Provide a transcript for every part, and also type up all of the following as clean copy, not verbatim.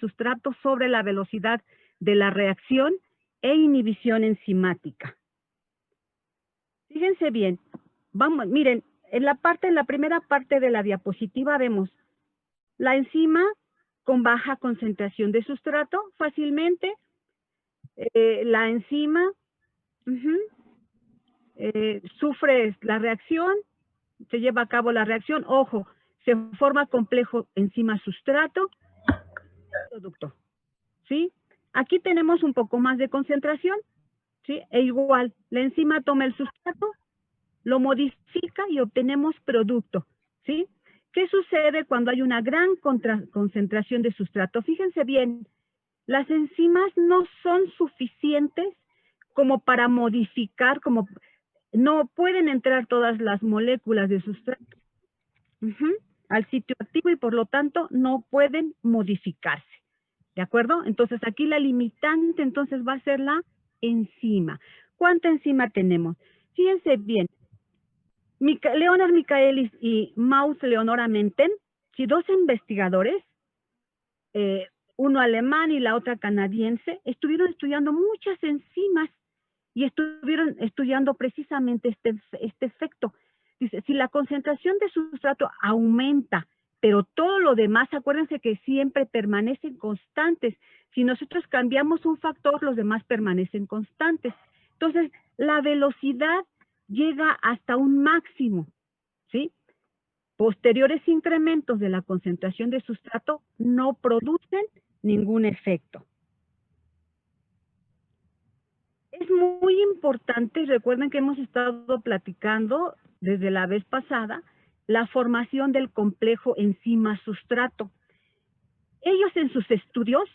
sustrato sobre la velocidad de la reacción e inhibición enzimática. Fíjense bien, vamos, miren, en la primera parte de la diapositiva vemos la enzima con baja concentración de sustrato fácilmente, la enzima sufre la reacción, se lleva a cabo la reacción, ojo, se forma complejo enzima-sustrato, producto, ¿sí? Aquí tenemos un poco más de concentración, ¿sí? E igual, la enzima toma el sustrato, lo modifica y obtenemos producto, ¿sí? ¿Qué sucede cuando hay una gran concentración de sustrato? Fíjense bien, las enzimas no son suficientes como para modificar, no pueden entrar todas las moléculas de sustrato al sitio activo y por lo tanto no pueden modificarse. ¿De acuerdo? Entonces aquí la limitante entonces va a ser la enzima. ¿Cuánta enzima tenemos? Fíjense bien, Leonard Michaelis y Maus Leonora Menten, si dos investigadores, uno alemán y la otra canadiense, estuvieron estudiando muchas enzimas y estuvieron estudiando precisamente este efecto. Dice, si la concentración de sustrato aumenta, pero todo lo demás, acuérdense que siempre permanecen constantes. Si nosotros cambiamos un factor, los demás permanecen constantes. Entonces, la velocidad llega hasta un máximo, ¿sí? Posteriores incrementos de la concentración de sustrato no producen ningún efecto. Es muy importante, recuerden que hemos estado platicando desde la vez pasada, la formación del complejo enzima-sustrato. Ellos en sus estudios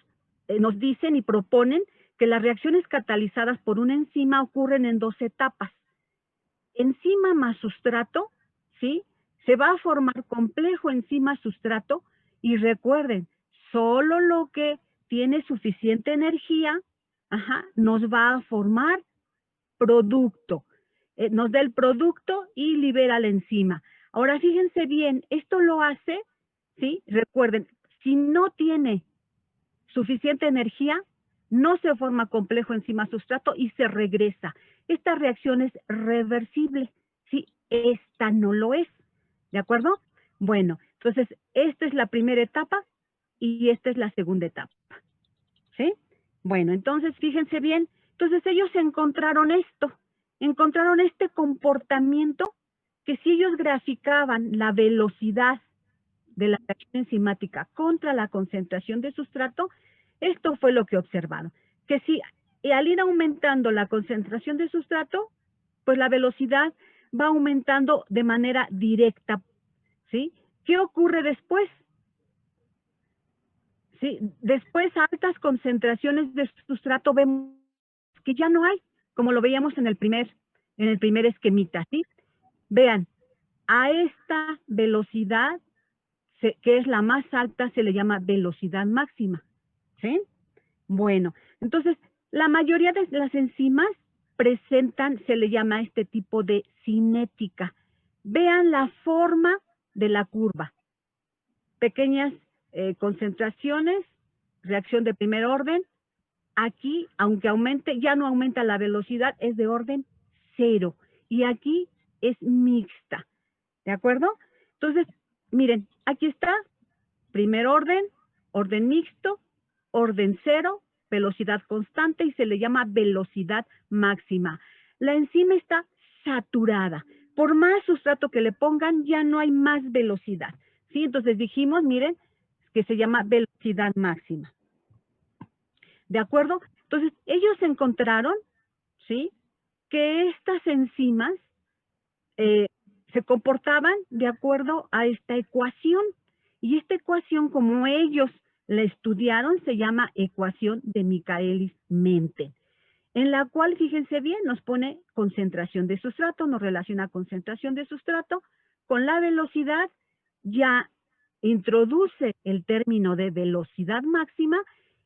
nos dicen y proponen que las reacciones catalizadas por una enzima ocurren en dos etapas. Enzima más sustrato, ¿sí? Se va a formar complejo enzima-sustrato y recuerden, solo lo que tiene suficiente energía, nos va a formar producto. Nos da el producto y libera la enzima. Ahora fíjense bien, esto lo hace, ¿sí? Recuerden, si no tiene suficiente energía, no se forma complejo enzima-sustrato y se regresa. Esta reacción es reversible, ¿sí? Esta no lo es, ¿de acuerdo? Bueno, entonces, esta es la primera etapa y esta es la segunda etapa, ¿sí? Bueno, entonces, fíjense bien, entonces ellos encontraron este comportamiento que si ellos graficaban la velocidad de la reacción enzimática contra la concentración de sustrato, esto fue lo que observaron, que si al ir aumentando la concentración de sustrato, pues la velocidad va aumentando de manera directa, ¿sí? ¿Qué ocurre después? ¿Sí? Después, a altas concentraciones de sustrato vemos que ya no hay, como lo veíamos en el primer esquemita, ¿sí? Vean, a esta velocidad, que es la más alta, se le llama velocidad máxima, ¿sí? Bueno, entonces, la mayoría de las enzimas presentan, se le llama este tipo de cinética. Vean la forma de la curva. Pequeñas concentraciones, reacción de primer orden. Aquí, aunque aumente, ya no aumenta la velocidad, es de orden 0. Y aquí es mixta, ¿de acuerdo? Entonces, miren, aquí está, primer orden mixto, orden 0, velocidad constante y se le llama velocidad máxima. La enzima está saturada. Por más sustrato que le pongan, ya no hay más velocidad, ¿sí? Entonces dijimos, miren, que se llama velocidad máxima. ¿De acuerdo? Entonces, ellos encontraron, ¿sí?, que estas enzimas se comportaban de acuerdo a esta ecuación. Y esta ecuación, como ellos la estudiaron, se llama ecuación de Michaelis-Menten, en la cual, fíjense bien, nos pone concentración de sustrato, nos relaciona concentración de sustrato con la velocidad, ya introduce el término de velocidad máxima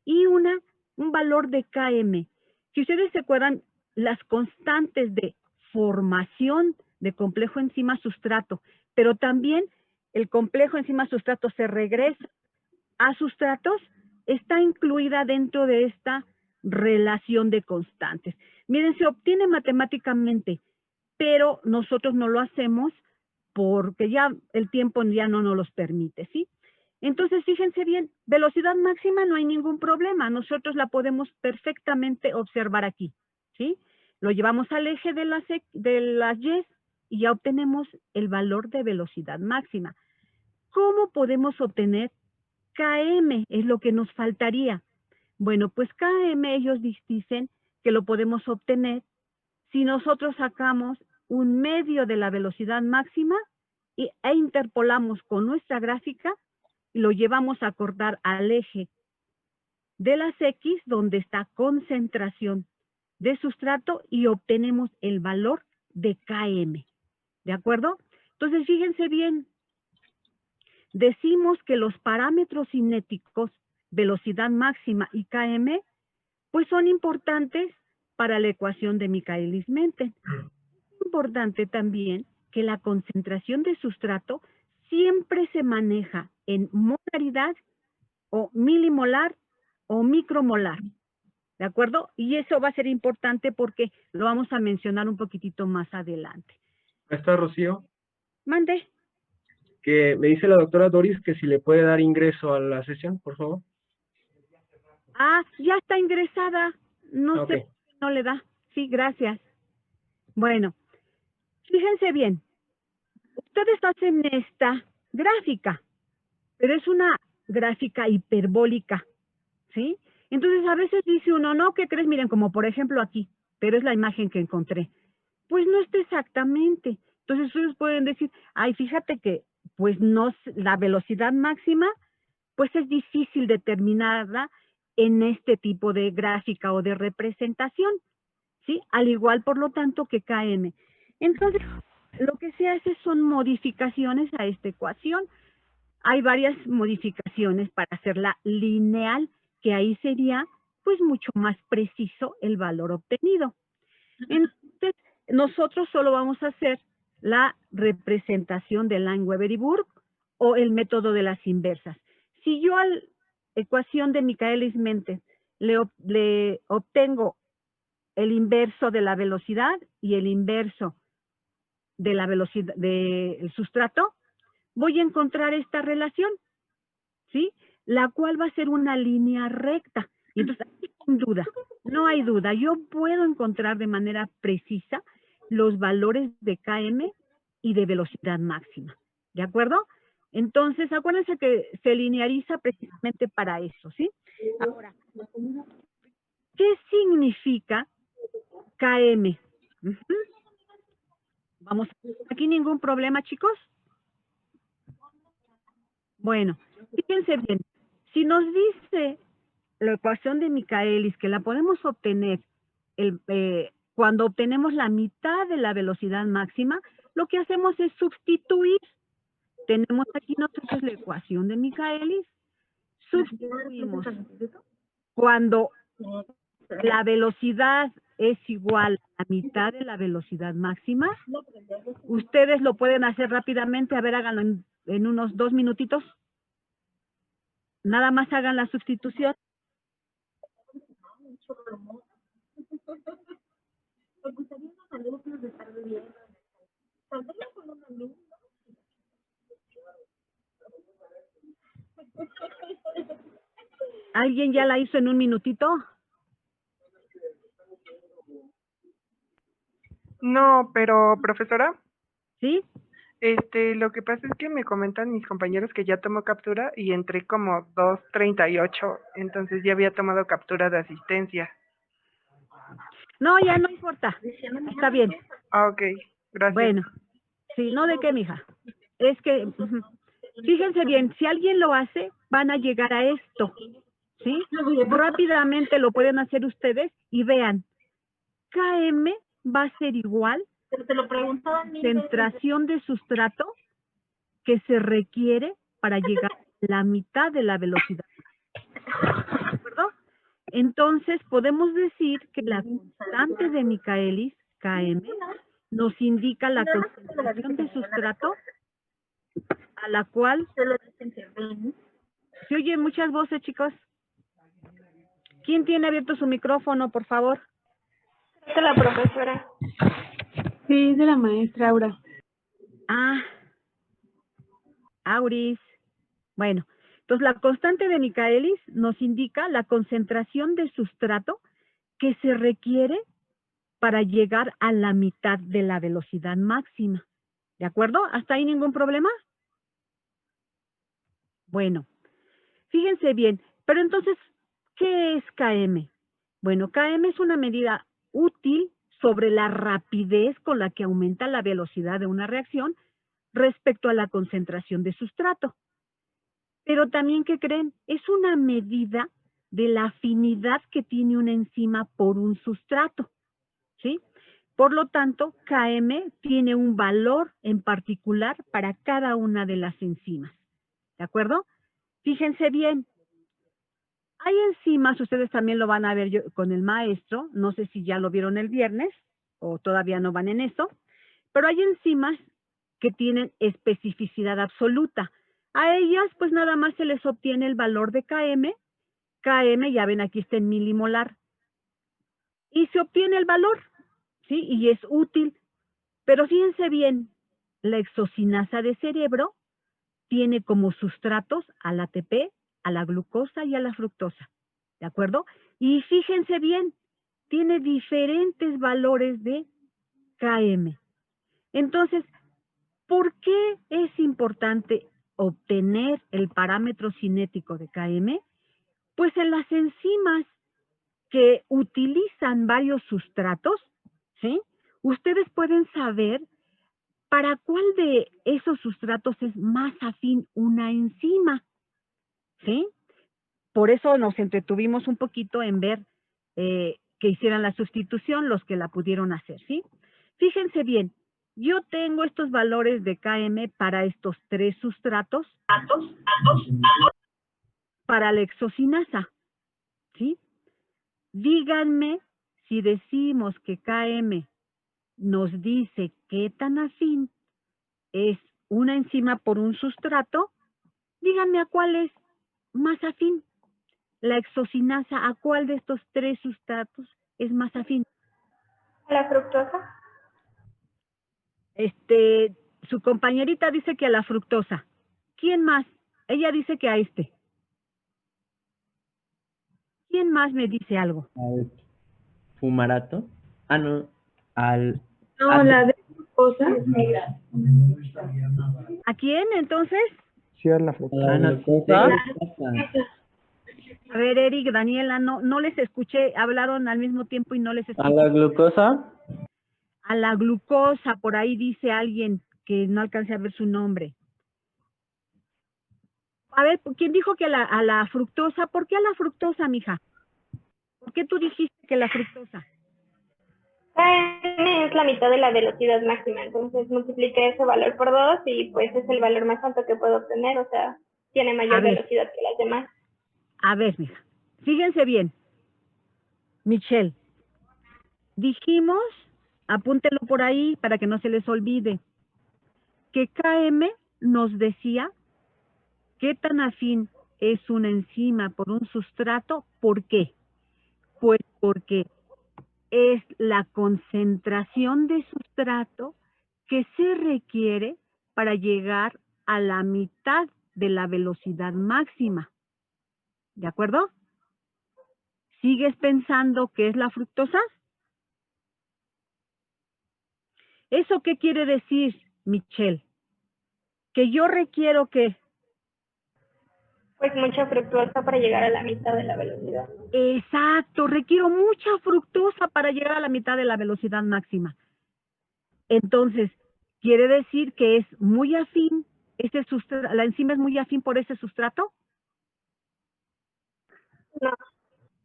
y un valor de Km. Si ustedes se acuerdan, las constantes de formación de complejo enzima sustrato, pero también el complejo enzima sustrato se regresa a sustratos, está incluida dentro de esta relación de constantes. Miren, se obtiene matemáticamente, pero nosotros no lo hacemos porque ya el tiempo ya no nos los permite, ¿sí? Entonces, fíjense bien, velocidad máxima no hay ningún problema, nosotros la podemos perfectamente observar aquí, ¿sí? Lo llevamos al eje de las y ya obtenemos el valor de velocidad máxima. ¿Cómo podemos obtener km? Es lo que nos faltaría. Bueno, pues km ellos dicen que lo podemos obtener si nosotros sacamos un medio de la velocidad máxima e interpolamos con nuestra gráfica y lo llevamos a acordar al eje de las X donde está concentración de sustrato y obtenemos el valor de km. ¿De acuerdo? Entonces, fíjense bien, decimos que los parámetros cinéticos, velocidad máxima y km, pues son importantes para la ecuación de Michaelis-Menten. Es importante también que la concentración de sustrato siempre se maneja en molaridad o milimolar o micromolar, ¿de acuerdo? Y eso va a ser importante porque lo vamos a mencionar un poquitito más adelante. Está Rocío, Mande. que me dice la doctora Doris que si le puede dar ingreso a la sesión, por favor. Ah, ya está ingresada. No sé, Ok. no le da. Sí, gracias. Bueno, fíjense bien. Ustedes hacen esta gráfica, pero es una gráfica hiperbólica, ¿sí? Entonces a veces dice uno, no, ¿qué crees? Miren, como por ejemplo aquí, pero es la imagen que encontré. Pues no está exactamente. Entonces ustedes pueden decir, ay, fíjate que pues no, la velocidad máxima, pues es difícil determinarla en este tipo de gráfica o de representación, ¿sí? Al igual, por lo tanto, que km. Entonces, lo que se hace son modificaciones a esta ecuación. Hay varias modificaciones para hacerla lineal, que ahí sería pues mucho más preciso el valor obtenido. Entonces, nosotros solo vamos a hacer la representación de Lange-Weber y Burg o el método de las inversas. Si yo a la ecuación de Michaelis-Menten le obtengo el inverso de la velocidad y el inverso de la velocidad del sustrato, voy a encontrar esta relación, ¿sí? La cual va a ser una línea recta. Y entonces, sin duda, no hay duda, yo puedo encontrar de manera precisa los valores de km y de velocidad máxima, ¿de acuerdo? Entonces, acuérdense que se lineariza precisamente para eso, ¿sí? Ahora, ¿qué significa km? Ujú. Vamos, aquí ningún problema, chicos. Bueno, fíjense bien, si nos dice la ecuación de Michaelis que la podemos obtener cuando obtenemos la mitad de la velocidad máxima, lo que hacemos es sustituir. Tenemos aquí nosotros la ecuación de Michaelis, sustituimos cuando la velocidad es igual a la mitad de la velocidad máxima. Ustedes lo pueden hacer rápidamente, a ver, háganlo en unos 2 minutitos. Nada más hagan la sustitución. ¿Alguien ya la hizo en un minutito? No, pero profesora, ¿Sí? lo que pasa es que me comentan mis compañeros que ya tomó captura y entré como 2:38, entonces ya había tomado captura de asistencia. No, ya no importa. Está bien. Ah, ok, gracias. Bueno, sí, no de qué, mija. Es que, fíjense bien, si alguien lo hace, van a llegar a esto, ¿sí? Rápidamente lo pueden hacer ustedes y vean, km va a ser igual a la concentración de sustrato que se requiere para llegar a la mitad de la velocidad. ¿De acuerdo? Entonces, podemos decir que la constante de Michaelis, km, nos indica la concentración de sustrato a la cual... ¿Se oyen muchas voces, chicos? ¿Quién tiene abierto su micrófono, por favor? De la profesora. Sí, de la maestra Aura. Ah, Auris. Bueno, entonces la constante de Michaelis nos indica la concentración de sustrato que se requiere para llegar a la mitad de la velocidad máxima. ¿De acuerdo? ¿Hasta ahí ningún problema? Bueno, fíjense bien, pero entonces, ¿qué es KM? Bueno, KM es una medida útil sobre la rapidez con la que aumenta la velocidad de una reacción respecto a la concentración de sustrato. Pero también, ¿qué creen? Es una medida de la afinidad que tiene una enzima por un sustrato, ¿sí? Por lo tanto, KM tiene un valor en particular para cada una de las enzimas, ¿de acuerdo? Fíjense bien, hay enzimas, ustedes también lo van a ver con el maestro, no sé si ya lo vieron el viernes o todavía no van en eso, pero hay enzimas que tienen especificidad absoluta. A ellas, pues nada más se les obtiene el valor de KM. KM, ya ven, aquí está en milimolar. Y se obtiene el valor, ¿sí? Y es útil. Pero fíjense bien, la exocinasa de cerebro tiene como sustratos al ATP, a la glucosa y a la fructosa, ¿de acuerdo? Y fíjense bien, tiene diferentes valores de KM. Entonces, ¿por qué es importante obtener el parámetro cinético de KM? Pues en las enzimas que utilizan varios sustratos, ¿sí? Ustedes pueden saber para cuál de esos sustratos es más afín una enzima, ¿sí? Por eso nos entretuvimos un poquito en ver que hicieran la sustitución los que la pudieron hacer, ¿sí? Fíjense bien, yo tengo estos valores de KM para estos tres sustratos, para la exocinasa, ¿sí? Díganme si decimos que KM nos dice qué tan afín es una enzima por un sustrato, díganme a cuál es más afín. La exocinasa, ¿a cuál de estos tres sustratos es más afín? ¿A la fructosa? Su compañerita dice que a la fructosa. ¿Quién más? Ella dice que a este. ¿Quién más me dice algo? Al fumarato. Ah, no. Al. No, la de glucosa. ¿A quién entonces? Sí, a la A fructosa. la glucosa. A ver, Eric, Daniela, no les escuché, hablaron al mismo tiempo y no les A escuché. la glucosa. A la glucosa, por ahí dice alguien que no alcancé a ver su nombre. A ver, ¿quién dijo que a la fructosa? ¿Por qué a la fructosa, mija? ¿Por qué tú dijiste que la fructosa? KM es la mitad de la velocidad máxima, entonces multipliqué ese valor por 2 y pues es el valor más alto que puedo obtener, o sea, tiene mayor velocidad que las demás. A ver, mija, fíjense bien. Michelle, dijimos, apúntelo por ahí para que no se les olvide, que KM nos decía qué tan afín es una enzima por un sustrato. ¿Por qué? Pues porque es la concentración de sustrato que se requiere para llegar a la mitad de la velocidad máxima. ¿De acuerdo? ¿Sigues pensando que es la fructosa? ¿Eso qué quiere decir, Michelle? Que yo requiero que... Pues mucha fructosa para llegar a la mitad de la velocidad. Exacto, requiero mucha fructosa para llegar a la mitad de la velocidad máxima. Entonces, quiere decir que es muy afín, la enzima es muy afín por ese sustrato. No.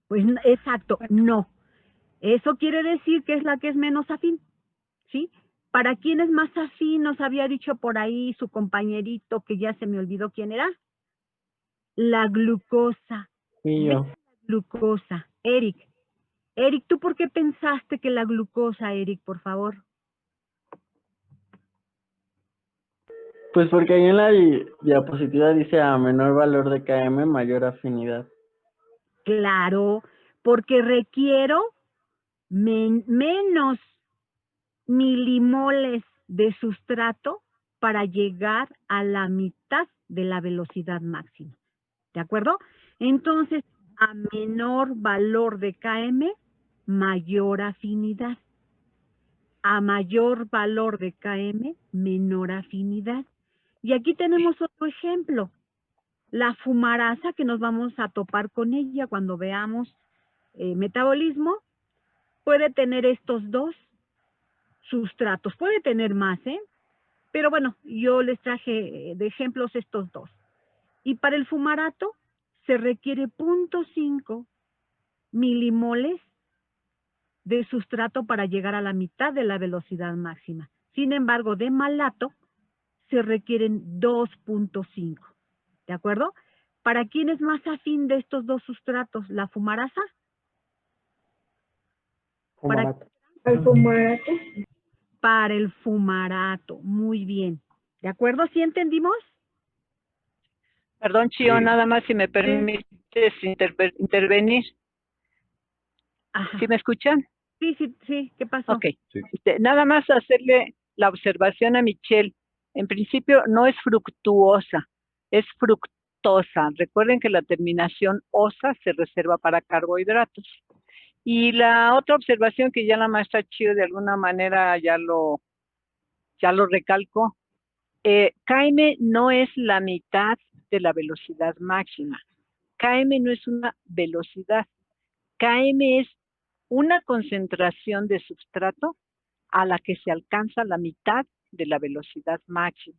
Pues exacto, no. Eso quiere decir que es la que es menos afín, ¿sí? ¿Para quién es más afín? Nos había dicho por ahí su compañerito, que ya se me olvidó quién era. La glucosa. Y yo. Glucosa. Eric, ¿tú por qué pensaste que la glucosa, Eric, por favor? Pues porque ahí en la diapositiva dice a menor valor de KM, mayor afinidad. Claro, porque requiero menos milimoles de sustrato para llegar a la mitad de la velocidad máxima. ¿De acuerdo? Entonces, a menor valor de Km, mayor afinidad. A mayor valor de Km, menor afinidad. Y aquí tenemos otro ejemplo. La fumarasa, que nos vamos a topar con ella cuando veamos metabolismo, puede tener estos dos sustratos. Puede tener más, pero bueno, yo les traje de ejemplos estos dos. Y para el fumarato se requiere 0.5 milimoles de sustrato para llegar a la mitad de la velocidad máxima. Sin embargo, de malato se requieren 2.5. ¿De acuerdo? ¿Para quién es más afín de estos dos sustratos? ¿La fumarasa? Fumarato. Al fumarato. Para el fumarato. Muy bien. ¿De acuerdo? ¿Sí entendimos? Perdón, Chio, Sí. nada más si me permites intervenir. Ajá. ¿Sí me escuchan? Sí. ¿Qué pasó? Ok. Nada más hacerle la observación a Michelle. En principio no es fructuosa, es fructosa. Recuerden que la terminación osa se reserva para carbohidratos. Y la otra observación que ya la maestra Chio de alguna manera ya lo recalcó. Km no es la mitad de la velocidad máxima. Km no es una velocidad. Km es una concentración de sustrato a la que se alcanza la mitad de la velocidad máxima.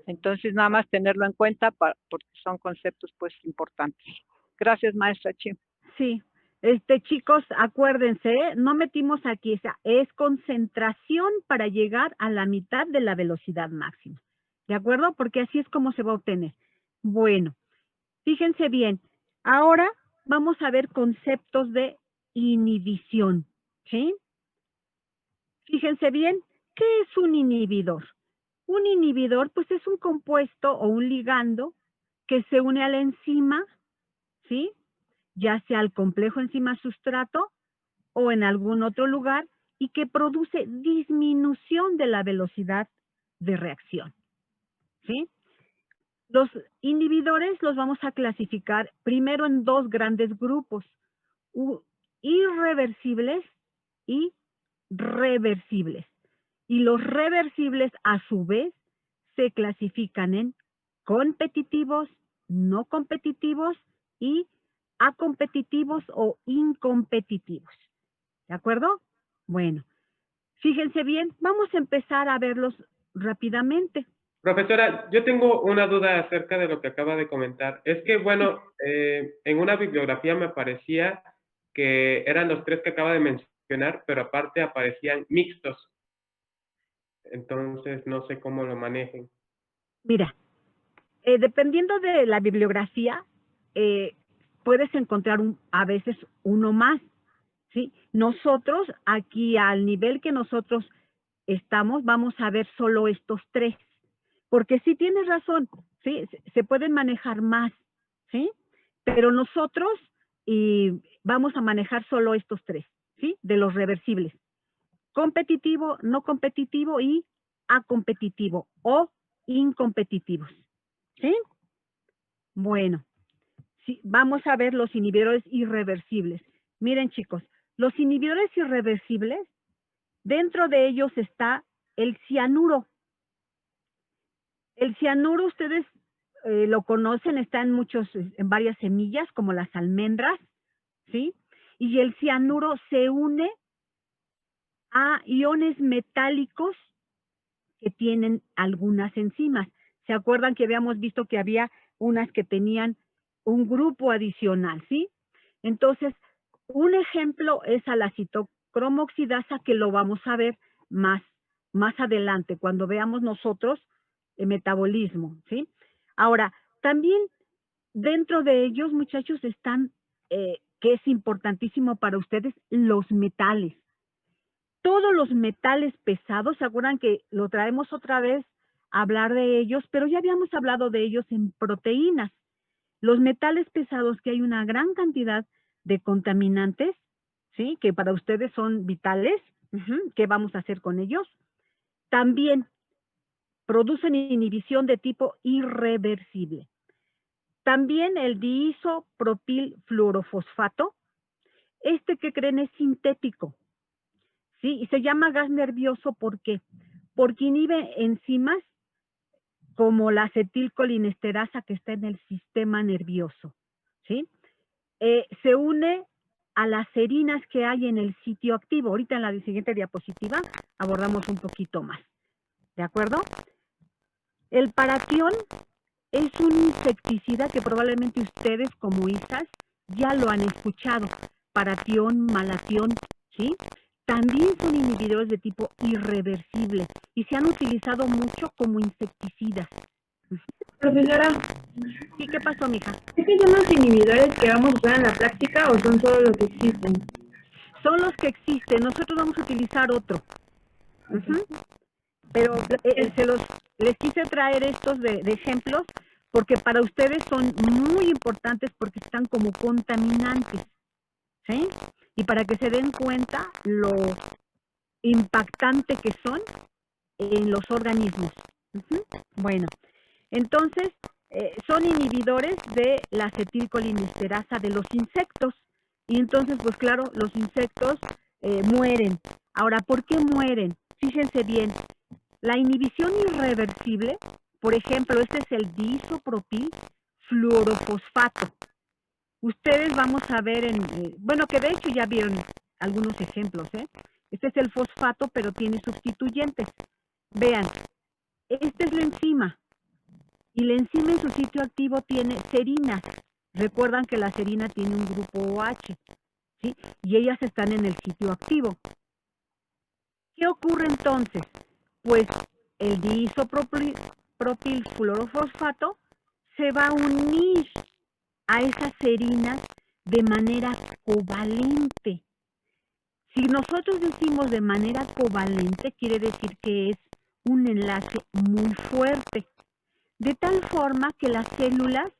Entonces, nada más tenerlo en cuenta porque son conceptos pues importantes. Gracias, maestra Chio. Sí. Chicos, acuérdense, no metimos aquí, o sea, es concentración para llegar a la mitad de la velocidad máxima. ¿De acuerdo? Porque así es como se va a obtener. Bueno, fíjense bien. Ahora vamos a ver conceptos de inhibición. ¿Sí? Fíjense bien, ¿qué es un inhibidor? Un inhibidor, pues es un compuesto o un ligando que se une a la enzima, ¿sí? Ya sea al complejo enzima sustrato o en algún otro lugar, y que produce disminución de la velocidad de reacción, ¿sí? Los inhibidores los vamos a clasificar primero en dos grandes grupos, irreversibles y reversibles. Y los reversibles, a su vez, se clasifican en competitivos, no competitivos y acompetitivos o incompetitivos. ¿De acuerdo? Bueno, fíjense bien, vamos a empezar a verlos rápidamente. Profesora, yo tengo una duda acerca de lo que acaba de comentar. Es que, bueno, en una bibliografía me parecía que eran los tres que acaba de mencionar, pero aparte aparecían mixtos. Entonces, no sé cómo lo manejen. Mira, dependiendo de la bibliografía, puedes encontrar a veces uno más, ¿sí? Nosotros, aquí al nivel que nosotros estamos, vamos a ver solo estos tres. Porque sí tienes razón, ¿sí? Se pueden manejar más, ¿sí? Pero nosotros vamos a manejar solo estos tres, ¿sí? De los reversibles. Competitivo, no competitivo y acompetitivo o incompetitivos, ¿sí? Bueno, sí, vamos a ver los inhibidores irreversibles. Miren, chicos, los inhibidores irreversibles, dentro de ellos está el cianuro. El cianuro, ustedes lo conocen, está en varias semillas, como las almendras, ¿sí? Y el cianuro se une a iones metálicos que tienen algunas enzimas. ¿Se acuerdan que habíamos visto que había unas que tenían un grupo adicional, sí? Entonces, un ejemplo es a la citocromoxidasa, que lo vamos a ver más adelante, cuando veamos nosotros el metabolismo, ¿sí? Ahora, también dentro de ellos, muchachos, están, que es importantísimo para ustedes, los metales. Todos los metales pesados, ¿se acuerdan que lo traemos otra vez a hablar de ellos? Pero ya habíamos hablado de ellos en proteínas. Los metales pesados, que hay una gran cantidad, de contaminantes, ¿sí? Que para ustedes son vitales. ¿Qué vamos a hacer con ellos? También producen inhibición de tipo irreversible. También el diisopropilfluorofosfato, ¿qué creen? Es sintético, ¿sí? Y se llama gas nervioso, ¿por qué? Porque inhibe enzimas como la acetilcolinesterasa que está en el sistema nervioso, ¿sí? Se une a las serinas que hay en el sitio activo. Ahorita en la siguiente diapositiva abordamos un poquito más, ¿de acuerdo? El paratión es un insecticida que probablemente ustedes como ISAS ya lo han escuchado. Paratión, malatión, ¿sí? También son inhibidores de tipo irreversible y se han utilizado mucho como insecticidas. Profesora, ¿Y qué pasó, mija? ¿estos son los inhibidores que vamos a usar en la práctica o son solo los que existen? Son los que existen, nosotros vamos a utilizar otro. Pero les quise traer estos de ejemplos porque para ustedes son muy importantes porque están como contaminantes, ¿sí? Y para que se den cuenta lo impactante que son en los organismos. Bueno, entonces son inhibidores de la acetilcolinesterasa de los insectos. Y entonces, pues claro, los insectos mueren. Ahora, ¿por qué mueren? Fíjense bien, la inhibición irreversible, por ejemplo, este es el diisopropilfluorofosfato. Ustedes vamos a ver bueno, que de hecho ya vieron algunos ejemplos, ¿eh? Este es el fosfato, pero tiene sustituyentes. Vean, esta es la enzima. Y la enzima en su sitio activo tiene serinas. Recuerdan que la serina tiene un grupo OH, ¿sí? Y ellas están en el sitio activo. ¿Qué ocurre entonces? Pues el diisopropilfluorofosfato se va a unir a esas serinas de manera covalente. Si nosotros decimos de manera covalente, quiere decir que es un enlace muy fuerte. De tal forma que las células,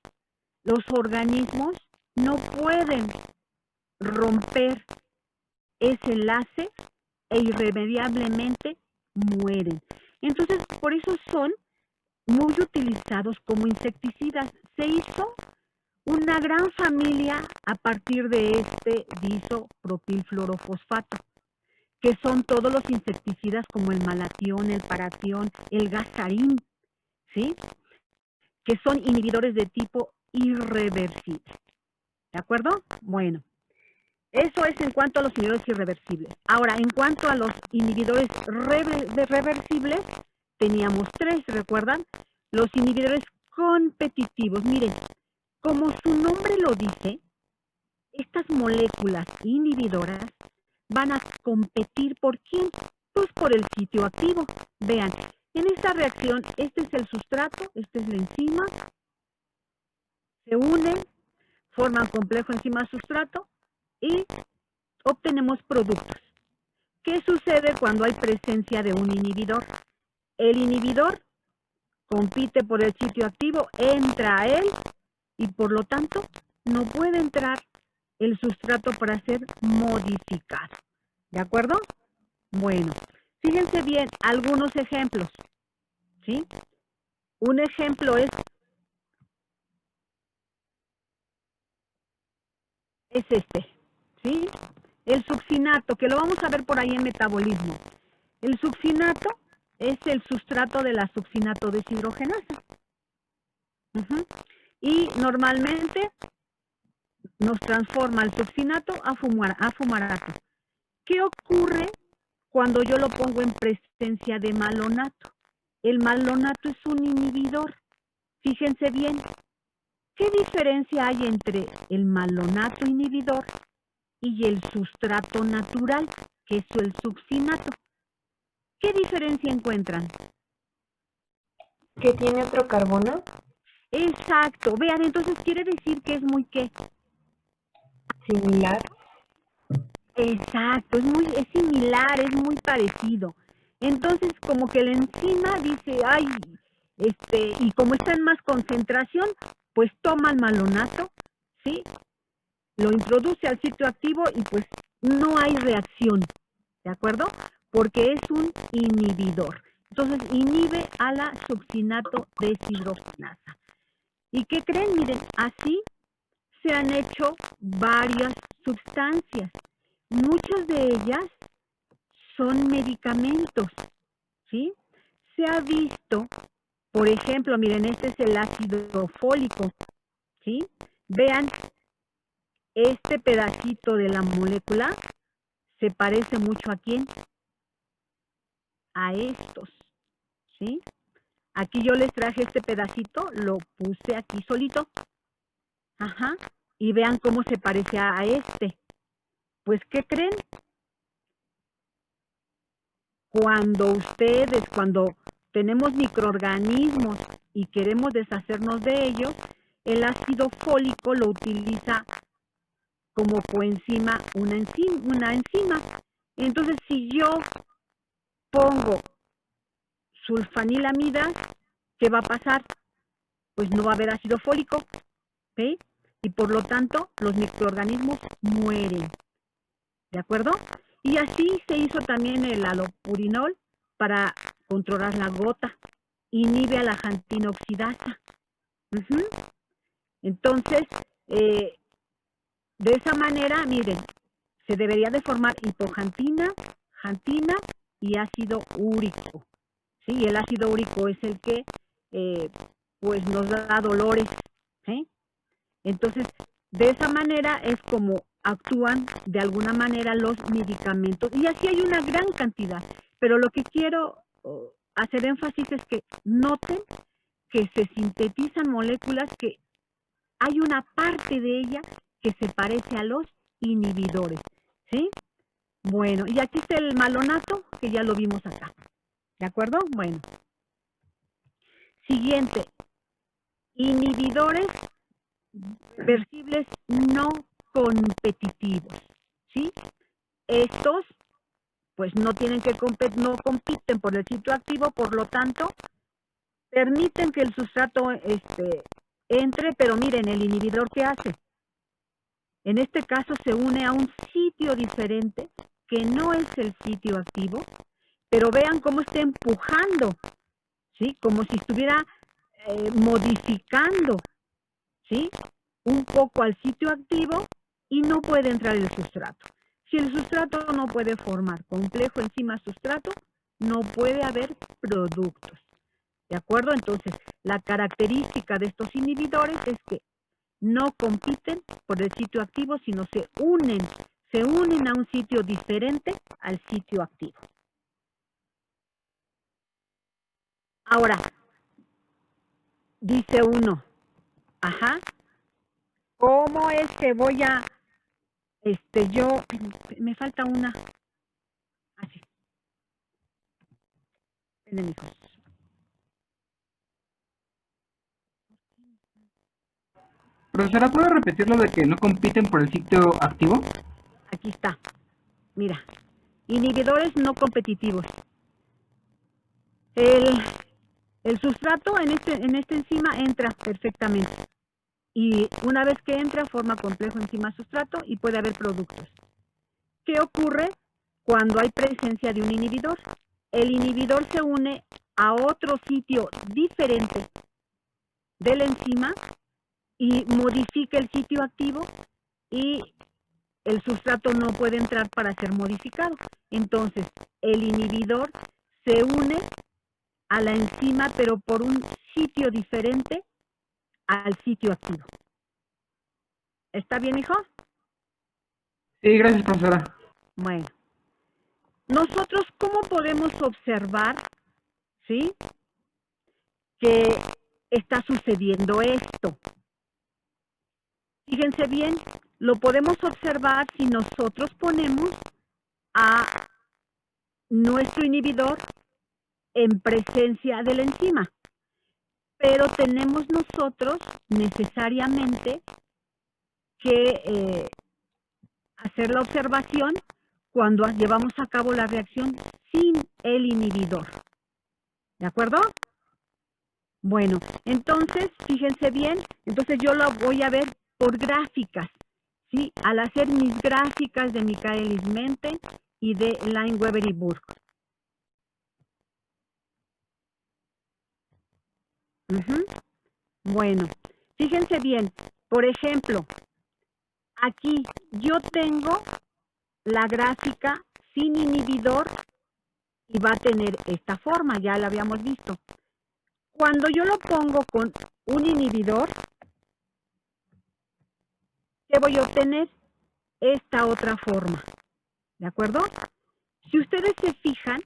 los organismos, no pueden romper ese enlace e irremediablemente mueren. Entonces, por eso son muy utilizados como insecticidas. Se hizo una gran familia a partir de este diisopropilfluorofosfato, que son todos los insecticidas como el malatión, el paratión, el gasarín, ¿sí? Que son inhibidores de tipo irreversible. ¿De acuerdo? Bueno, eso es en cuanto a los inhibidores irreversibles. Ahora, en cuanto a los inhibidores reversibles, teníamos 3, ¿recuerdan? Los inhibidores competitivos. Miren, como su nombre lo dice, estas moléculas inhibidoras van a competir ¿por quién? Pues por el sitio activo. Vean, en esta reacción, este es el sustrato, esta es la enzima, se unen, forman complejo enzima-sustrato y obtenemos productos. ¿Qué sucede cuando hay presencia de un inhibidor? El inhibidor compite por el sitio activo, entra a él y por lo tanto no puede entrar el sustrato para ser modificado. ¿De acuerdo? Bueno, fíjense bien algunos ejemplos, ¿sí? Un ejemplo es este, ¿sí? El succinato, que lo vamos a ver por ahí en metabolismo. El succinato es el sustrato de la succinato deshidrogenasa. Y normalmente nos transforma el succinato a fumarato. ¿Qué ocurre cuando yo lo pongo en presencia de malonato? El malonato es un inhibidor. Fíjense bien, ¿qué diferencia hay entre el malonato inhibidor y el sustrato natural, que es el succinato? ¿Qué diferencia encuentran? ¿Que tiene otro carbono? Exacto, vean, entonces quiere decir que es muy ¿qué? Similar. Exacto, es similar, es muy parecido. Entonces, como que la enzima dice, ay, y como está en más concentración, pues toma el malonato, ¿sí? lo introduce al sitio activo y pues no hay reacción, ¿de acuerdo? Porque es un inhibidor. Entonces inhibe a la succinato deshidrogenasa. ¿Y qué creen? Miren, así se han hecho varias sustancias. Muchas de ellas son medicamentos, ¿sí? Se ha visto, por ejemplo, miren, este es el ácido fólico, ¿sí? Vean, este pedacito de la molécula se parece mucho a quién, a estos, ¿sí? Aquí yo les traje este pedacito, lo puse aquí solito, ajá, y vean cómo se parece a este. Pues, ¿qué creen? Cuando tenemos microorganismos y queremos deshacernos de ellos, el ácido fólico lo utiliza como coenzima una enzima. Entonces, si yo pongo sulfanilamida, ¿qué va a pasar? Pues no va a haber ácido fólico, ¿sí? Y por lo tanto, los microorganismos mueren, ¿de acuerdo? Y así se hizo también el allopurinol para controlar la gota. Inhibe a la xantina oxidasa. Entonces, de esa manera, miren, se debería de formar hipoxantina, xantina y ácido úrico. ¿Sí? El ácido úrico es el que pues nos da dolores. ¿Sí? Entonces, de esa manera es como actúan de alguna manera los medicamentos. Y así hay una gran cantidad. Pero lo que quiero hacer énfasis es que noten que se sintetizan moléculas que hay una parte de ella que se parece a los inhibidores, ¿sí? Bueno, y aquí está el malonato, que ya lo vimos acá, ¿de acuerdo? Bueno. Siguiente, inhibidores reversibles no competitivos, ¿sí? Estos, pues no tienen que no compiten por el sitio activo, por lo tanto, permiten que el sustrato entre, pero miren, el inhibidor, ¿qué hace? En este caso se une a un sitio diferente, que no es el sitio activo, pero vean cómo está empujando, ¿sí? Como si estuviera modificando, ¿sí? Un poco al sitio activo y no puede entrar el sustrato. Si el sustrato no puede formar complejo enzima-sustrato, no puede haber productos. ¿De acuerdo? Entonces, la característica de estos inhibidores es que no compiten por el sitio activo, sino se unen a un sitio diferente al sitio activo. Ahora, dice uno, ajá, ¿cómo es que voy a, me falta una, así, Profesora, ¿puede repetir lo de que no compiten por el sitio activo? Aquí está, mira, inhibidores no competitivos. El sustrato en esta enzima entra perfectamente. Y una vez que entra, forma complejo enzima-sustrato y puede haber productos. ¿Qué ocurre cuando hay presencia de un inhibidor? El inhibidor se une a otro sitio diferente de la enzima y modifica el sitio activo y el sustrato no puede entrar para ser modificado. Entonces, el inhibidor se une a la enzima, pero por un sitio diferente al sitio activo. ¿Está bien, hijo? Sí, gracias, profesora. Bueno, nosotros, ¿cómo podemos observar, sí, que está sucediendo esto? Fíjense bien, lo podemos observar si nosotros ponemos a nuestro inhibidor en presencia de la enzima. Pero tenemos nosotros necesariamente que hacer la observación cuando llevamos a cabo la reacción sin el inhibidor. ¿De acuerdo? Bueno, entonces, fíjense bien, entonces yo lo voy a ver por gráficas, ¿sí? Al hacer mis gráficas de Michaelis-Menten y de Lineweaver y Burke. Bueno, fíjense bien, por ejemplo, aquí yo tengo la gráfica sin inhibidor y va a tener esta forma, ya la habíamos visto. Cuando yo lo pongo con un inhibidor, ¿qué voy a obtener? Esta otra forma, ¿de acuerdo? Si ustedes se fijan,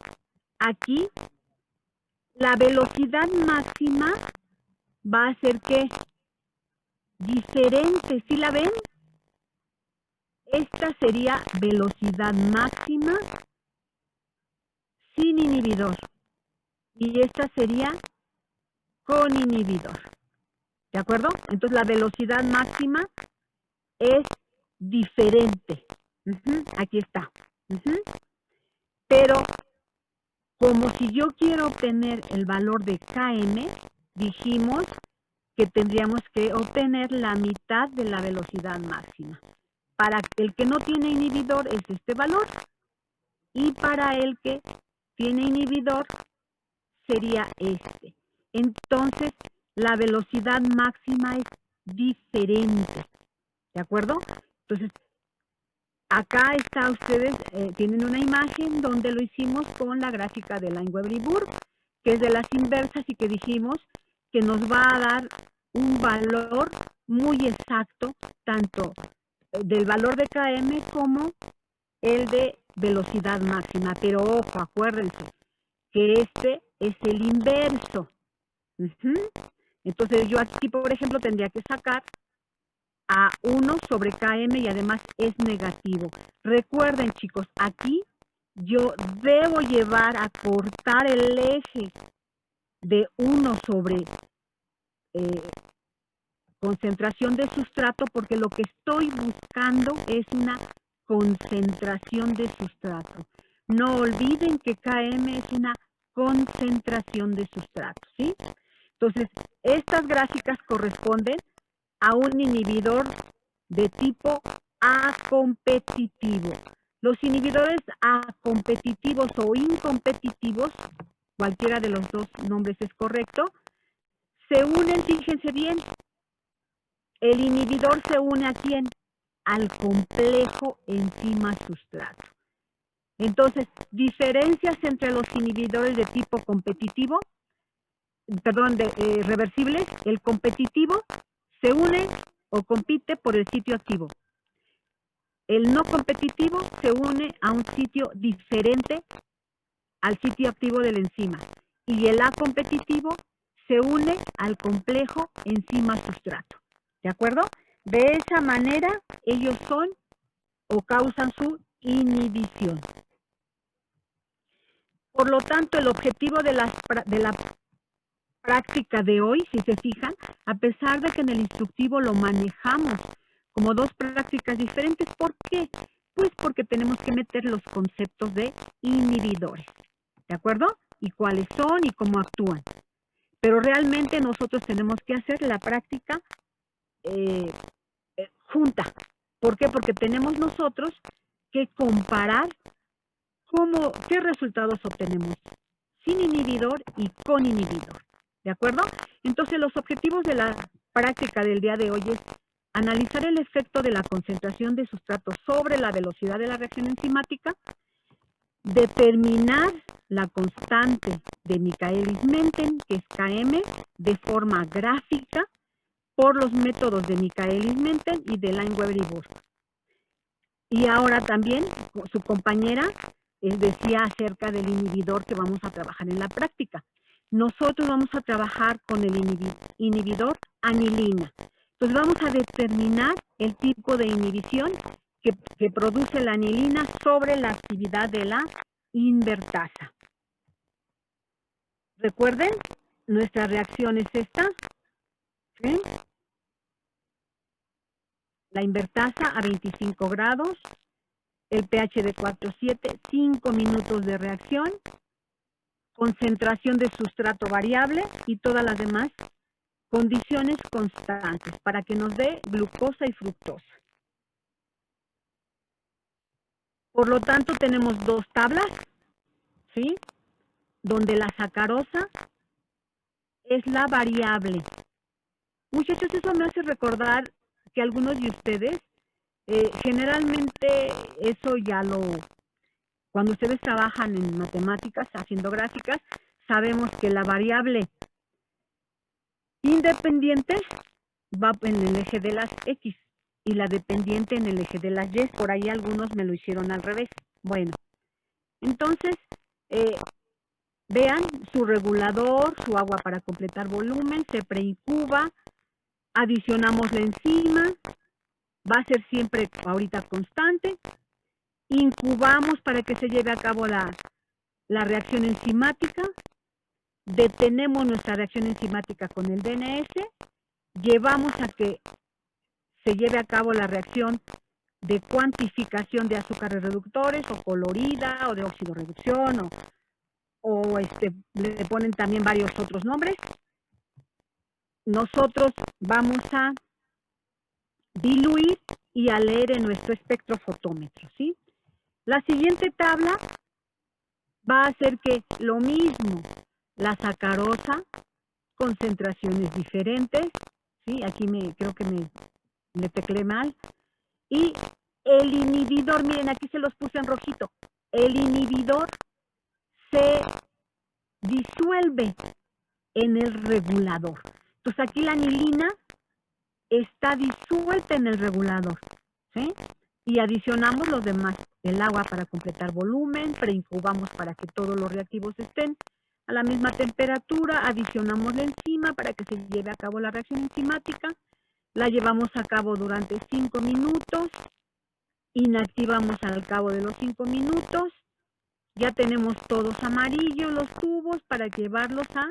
aquí la velocidad máxima va a ser ¿qué? Diferente, ¿sí la ven? Esta sería velocidad máxima sin inhibidor. Y esta sería con inhibidor. ¿De acuerdo? Entonces la velocidad máxima es diferente. Aquí está. Pero como si yo quiero obtener el valor de Km, dijimos que tendríamos que obtener la mitad de la velocidad máxima. Para el que no tiene inhibidor es este valor. Y para el que tiene inhibidor sería este. Entonces, la velocidad máxima es diferente. ¿De acuerdo? Entonces, acá está, ustedes tienen una imagen donde lo hicimos con la gráfica de Lineweaver y Burke, que es de las inversas y que dijimos que nos va a dar un valor muy exacto, tanto del valor de Km como el de velocidad máxima. Pero ojo, acuérdense que este es el inverso. Entonces yo aquí, por ejemplo, tendría que sacar a 1 sobre Km y además es negativo. Recuerden, chicos, aquí yo debo llevar a cortar el eje de 1 sobre concentración de sustrato, porque lo que estoy buscando es una concentración de sustrato. No olviden que Km es una concentración de sustrato, ¿sí? Entonces, estas gráficas corresponden a un inhibidor de tipo acompetitivo. Los inhibidores acompetitivos o incompetitivos, cualquiera de los dos nombres es correcto, se unen, fíjense bien, el inhibidor se une ¿a quién? Al complejo enzima sustrato. Entonces, diferencias entre los inhibidores de tipo competitivo, reversibles, el competitivo se une o compite por el sitio activo. El no competitivo se une a un sitio diferente al sitio activo de la enzima. Y el acompetitivo se une al complejo enzima-sustrato. ¿De acuerdo? De esa manera, ellos son o causan su inhibición. Por lo tanto, el objetivo de la práctica de hoy, si se fijan, a pesar de que en el instructivo lo manejamos como dos prácticas diferentes, ¿por qué? Pues porque tenemos que meter los conceptos de inhibidores, ¿de acuerdo? Y cuáles son y cómo actúan. Pero realmente nosotros tenemos que hacer la práctica junta. ¿Por qué? Porque tenemos nosotros que comparar qué resultados obtenemos sin inhibidor y con inhibidor. ¿De acuerdo? Entonces, los objetivos de la práctica del día de hoy es analizar el efecto de la concentración de sustrato sobre la velocidad de la reacción enzimática, determinar la constante de Michaelis-Menten, que es Km, de forma gráfica por los métodos de Michaelis-Menten y de Lineweaver y Burke. Y ahora también su compañera decía acerca del inhibidor que vamos a trabajar en la práctica. Nosotros vamos a trabajar con el inhibidor anilina. Entonces vamos a determinar el tipo de inhibición que produce la anilina sobre la actividad de la invertasa. Recuerden, nuestra reacción es esta. ¿Sí? La invertasa a 25 grados, el pH de 4,7, 5 minutos de reacción, concentración de sustrato variable y todas las demás condiciones constantes para que nos dé glucosa y fructosa. Por lo tanto, tenemos dos tablas, ¿sí? Donde la sacarosa es la variable. Muchachos, eso me hace recordar que algunos de ustedes, generalmente eso ya cuando ustedes trabajan en matemáticas, haciendo gráficas, sabemos que la variable independiente va en el eje de las X y la dependiente en el eje de las Y. Por ahí algunos me lo hicieron al revés. Bueno, entonces, vean su regulador, su agua para completar volumen, se preincuba, adicionamos la enzima, va a ser siempre ahorita constante, incubamos para que se lleve a cabo la reacción enzimática, detenemos nuestra reacción enzimática con el DNS, llevamos a que se lleve a cabo la reacción de cuantificación de azúcares reductores o colorida o de óxido reducción o le ponen también varios otros nombres. Nosotros vamos a diluir y a leer en nuestro espectrofotómetro, ¿sí? La siguiente tabla va a hacer que lo mismo, la sacarosa, concentraciones diferentes, ¿sí? Aquí creo que me teclé mal. Y el inhibidor, miren, aquí se los puse en rojito. El inhibidor se disuelve en el regulador. Entonces aquí la anilina está disuelta en el regulador, ¿sí? Y adicionamos los demás, el agua para completar volumen, preincubamos para que todos los reactivos estén a la misma temperatura, adicionamos la enzima para que se lleve a cabo la reacción enzimática, la llevamos a cabo durante 5 minutos, inactivamos al cabo de los 5 minutos, ya tenemos todos amarillos los tubos para llevarlos a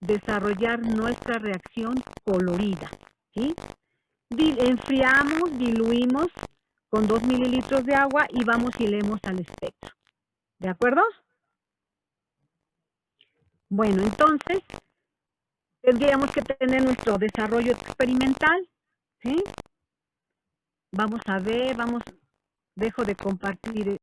desarrollar nuestra reacción colorida, ¿sí? Enfriamos, diluimos con 2 mililitros de agua y vamos y leemos al espectro. ¿De acuerdo? Bueno, entonces, tendríamos que tener nuestro desarrollo experimental, ¿sí? Vamos a ver, dejo de compartir